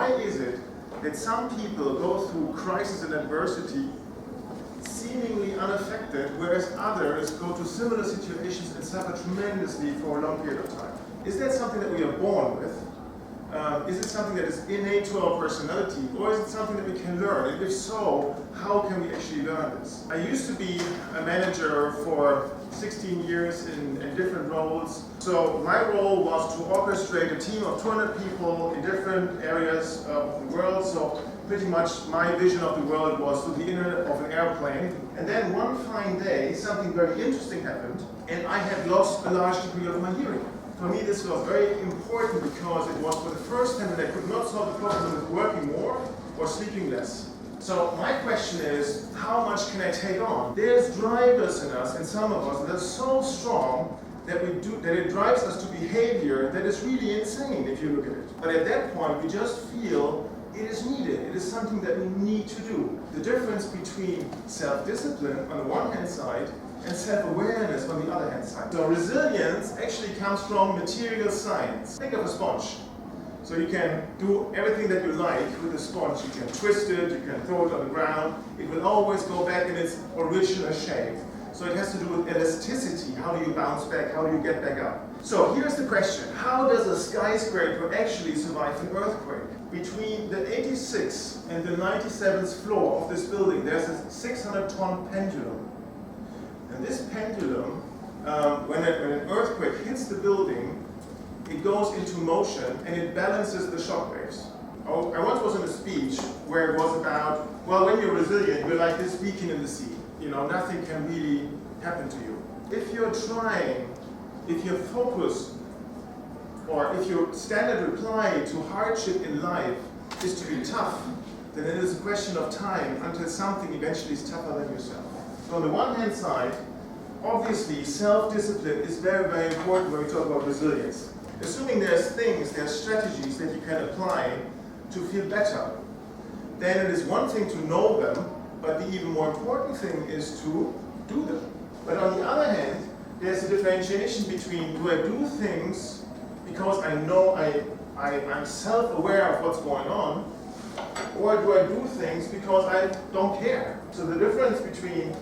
why is it that some people go through crisis and adversity seemingly unaffected, whereas others go to similar situations and suffer tremendously for a long period of time? Is that something that we are born with? Is it something that is innate to our personality, or is it something that we can learn? And if so, how can we actually learn this? I used to be a manager for 16 years in different roles. So my role was to orchestrate a team of 200 people in different areas of the world. So pretty much my vision of the world was to the inner of an airplane. And then one fine day, something very interesting happened, and I had lost a large degree of my hearing. For me, this was very important because it was for the first time that I could not solve the problem with working more or sleeping less. So my question is, how much can I take on? There's drivers in us, and some of us, that are so strong that it drives us to behavior that is really insane if you look at it. But at that point, we just feel it is needed. It is something that we need to do. The difference between self-discipline on the one hand side and self-awareness on the other hand side. So resilience actually comes from material science. Think of a sponge. So you can do everything that you like with a sponge. You can twist it, you can throw it on the ground. It will always go back in its original shape. So it has to do with elasticity. How do you bounce back? How do you get back up? So here's the question. How does a skyscraper actually survive an earthquake? Between the 86th and the 97th floor of this building, there's a 600-ton pendulum. And this pendulum, when an earthquake hits the building, it goes into motion and it balances the shock waves. I once was in a speech where it was about, well, when you're resilient, you're like this beacon in the sea. You know, nothing can really happen to you. If you're trying, if your focus, or if your standard reply to hardship in life is to be tough, then it is a question of time until something eventually is tougher than yourself. So on the one hand side, obviously self-discipline is very, very important when we talk about resilience. Assuming there's strategies that you can apply to feel better, then it is one thing to know them, but the even more important thing is to do them. But on the other hand, there's a differentiation between, do I do things because I know I'm self-aware of what's going on, or do I do things because I don't care? So the difference between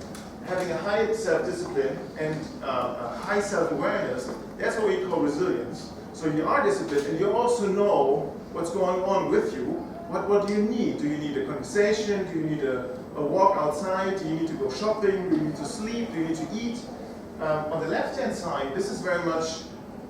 having a high self-discipline and a high self-awareness, that's what we call resilience. So you are disciplined and you also know what's going on with you. What do you need? Do you need a conversation? Do you need a walk outside? Do you need to go shopping? Do you need to sleep? Do you need to eat? On the left-hand side, this is very much,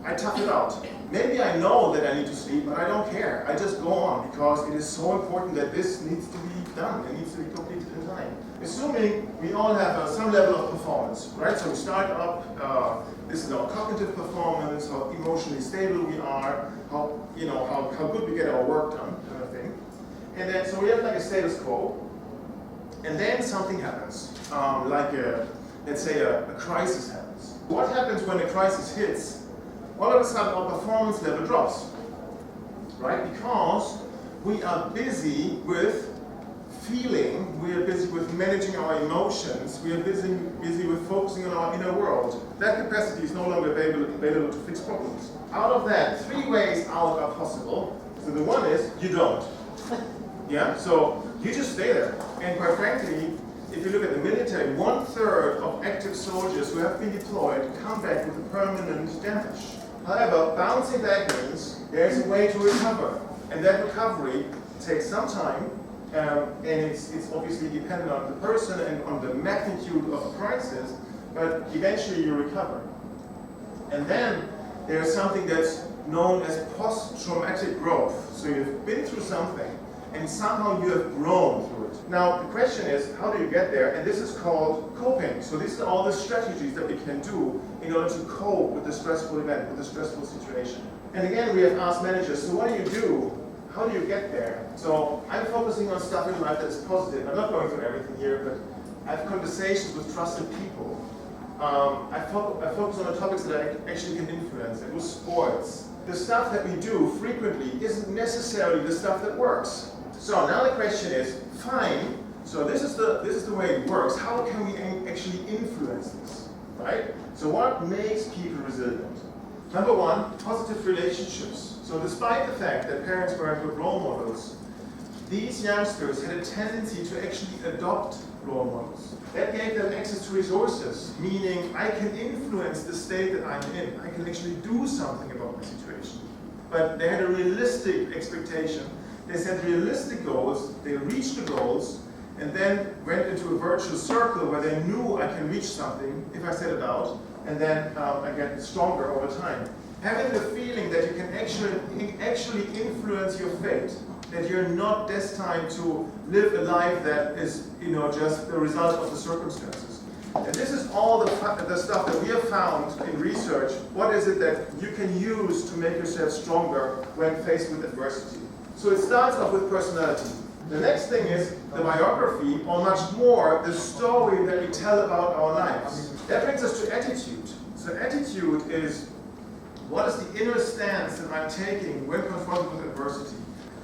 I tough it out. Maybe I know that I need to sleep, but I don't care. I just go on because it is so important that this needs to be done. It needs to be completed in time. Assuming we all have some level of performance, right? So we start up, this is our cognitive performance, how emotionally stable we are, how good we get our work done, kind of thing. And then, so we have like a status quo, and then something happens, let's say a crisis happens. What happens when a crisis hits? All of a sudden our performance level drops, right? Because we are busy with feeling, we are busy with managing our emotions, we are busy with focusing on our inner world. That capacity is no longer available to fix problems. Out of that, 3 ways out are possible. So the one is, you don't. Yeah, so you just stay there. And quite frankly, if you look at the military, 1/3 of active soldiers who have been deployed come back with a permanent damage. However, bouncing back means there's a way to recover. And that recovery takes some time, and it's obviously dependent on the person and on the magnitude of the crisis, but eventually you recover. And then there's something that's known as post-traumatic growth. So you've been through something, and somehow you have grown through it. Now, the question is, how do you get there? And this is called coping. So these are all the strategies that we can do in order to cope with the stressful event, with the stressful situation. And again, we have asked managers, so what do you do? How do you get there? So I'm focusing on stuff in life that is positive. I'm not going through everything here, but I have conversations with trusted people. I focus on the topics that I actually can influence. It was sports. The stuff that we do frequently isn't necessarily the stuff that works. So now the question is, fine, so this is the way it works. How can we actually influence this, right? So what makes people resilient? Number one, positive relationships. So despite the fact that parents weren't good role models, these youngsters had a tendency to actually adopt role models. That gave them access to resources, meaning I can influence the state that I'm in. I can actually do something about my situation. But they had a realistic expectation. They set realistic goals, they reached the goals, and then went into a virtuous circle where they knew I can reach something if I set it out, and then I get stronger over time. Having the feeling that you can actually influence your fate, that you're not destined to live a life that is, just the result of the circumstances. And this is all the stuff that we have found in research. What is it that you can use to make yourself stronger when faced with adversity? So it starts off with personality. The next thing is the biography, or much more, the story that we tell about our lives. That brings us to attitude. So attitude is, what is the inner stance that I'm taking when confronted with adversity?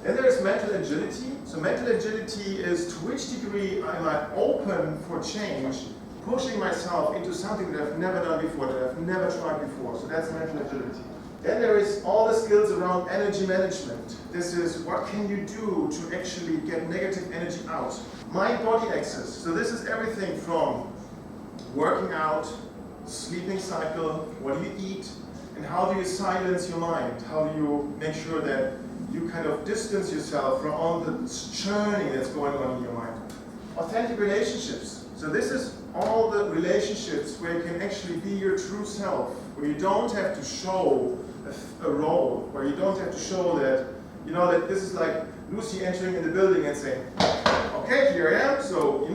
Then there is mental agility. So mental agility is to which degree am I open for change, pushing myself into something that I've never done before, that I've never tried before. So that's mental agility. Then there is all the skills around energy management. This is what can you do to actually get negative energy out. Mind-body axis. So this is everything from working out, sleeping cycle, what do you eat, and how do you silence your mind? How do you make sure that you kind of distance yourself from all the churning that's going on in your mind? Authentic relationships. So this is all the relationships where you can actually be your true self, where you don't have to show a role, where you don't have to show that, that this is like Lucy entering in the building and saying, okay, here I am, so,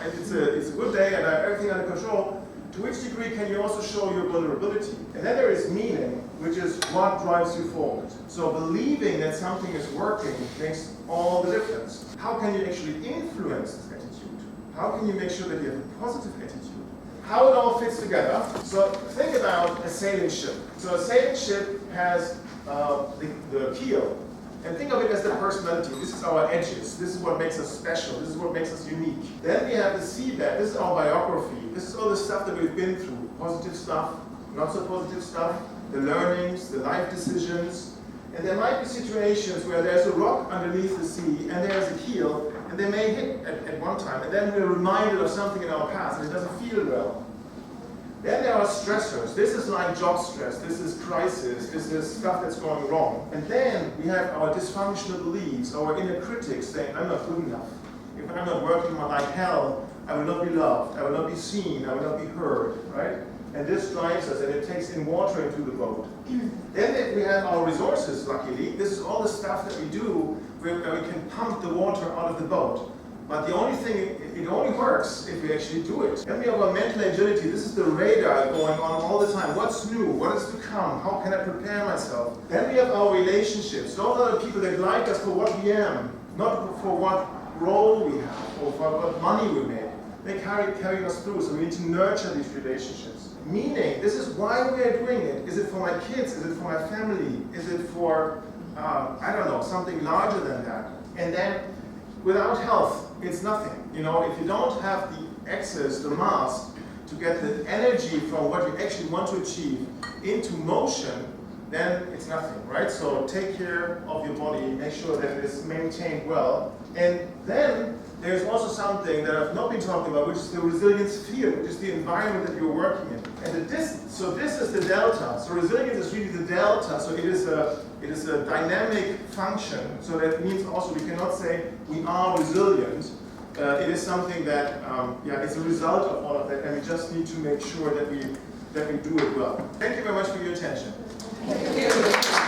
it's a good day and I have everything under control. To which degree can you also show your vulnerability? And then there is meaning, which is what drives you forward. So believing that something is working makes all the difference. How can you actually influence this attitude? How can you make sure that you have a positive attitude? How it all fits together. So think about a sailing ship. So a sailing ship has the keel. And think of it as the personality. This is our edges. This is what makes us special. This is what makes us unique. Then we have the seabed. This is our biography. This is all the stuff that we've been through. Positive stuff, not so positive stuff, the learnings, the life decisions. And there might be situations where there's a rock underneath the sea and there's a keel, and they may hit at one time. And then we're reminded of something in our past and it doesn't feel well. Then there are stressors. This is like job stress, this is crisis, this is stuff that's going wrong. And then we have our dysfunctional beliefs, our inner critics saying, I'm not good enough. If I'm not working like hell, I will not be loved, I will not be seen, I will not be heard, right? And this drives us, and it takes in water into the boat. Then we have our resources, luckily. This is all the stuff that we do where we can pump the water out of the boat. But the only thing, it only works if we actually do it. Then we have our mental agility. This is the radar going on all the time. What's new? What is to come? How can I prepare myself? Then we have our relationships. Those are the people that like us for what we am, not for what role we have or for what money we make. They carry us through, so we need to nurture these relationships. Meaning, this is why we are doing it. Is it for my kids? Is it for my family? Is it for, something larger than that? And then, without health, it's nothing. If you don't have the access, the mass, to get the energy from what you actually want to achieve into motion, then it's nothing, right? So take care of your body, make sure that it is maintained well. And then there's also something that I've not been talking about, which is the resilience field, which is the environment that you're working in. And so this is the delta. So resilience is really the delta. So it is a dynamic function. So that means also we cannot say we are resilient. It is something that, it's a result of all of that, and we just need to make sure that we do it well. Thank you very much for your attention. Thank you.